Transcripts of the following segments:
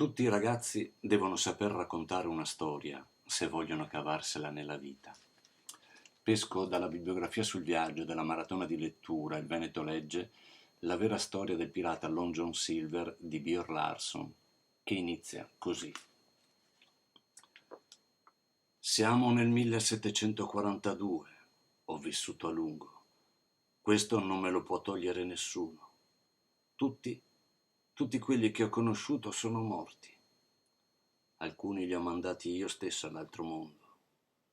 Tutti i ragazzi devono saper raccontare una storia se vogliono cavarsela nella vita. Pesco dalla bibliografia sul viaggio della maratona di lettura Il Veneto legge la vera storia del pirata Long John Silver di Björn Larsson, che inizia così. Siamo nel 1742, ho vissuto a lungo. Questo non me lo può togliere nessuno. Tutti quelli che ho conosciuto sono morti. Alcuni li ho mandati io stesso all'altro mondo,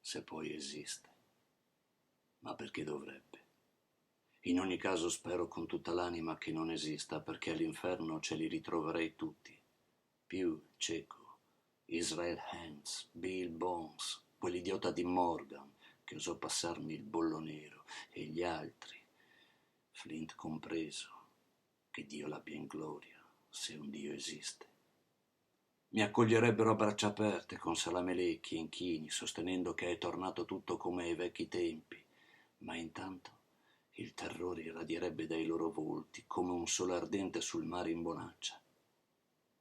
se poi esiste. Ma perché dovrebbe? In ogni caso spero con tutta l'anima che non esista, perché all'inferno ce li ritroverei tutti. Più Cieco, Israel Hands, Bill Bones, quell'idiota di Morgan che osò passarmi il bollo nero, e gli altri, Flint compreso, che Dio l'abbia in gloria, se un Dio esiste. Mi accoglierebbero a braccia aperte, con salamelecchi e inchini, sostenendo che è tornato tutto come ai vecchi tempi, ma intanto il terrore irradierebbe dai loro volti come un sole ardente sul mare in bonaccia.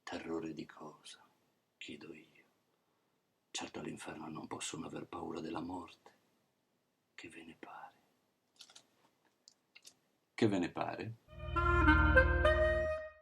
Terrore di cosa? Chiedo io. Certo all'inferno non possono aver paura della morte. Che ve ne pare? Che ve ne pare?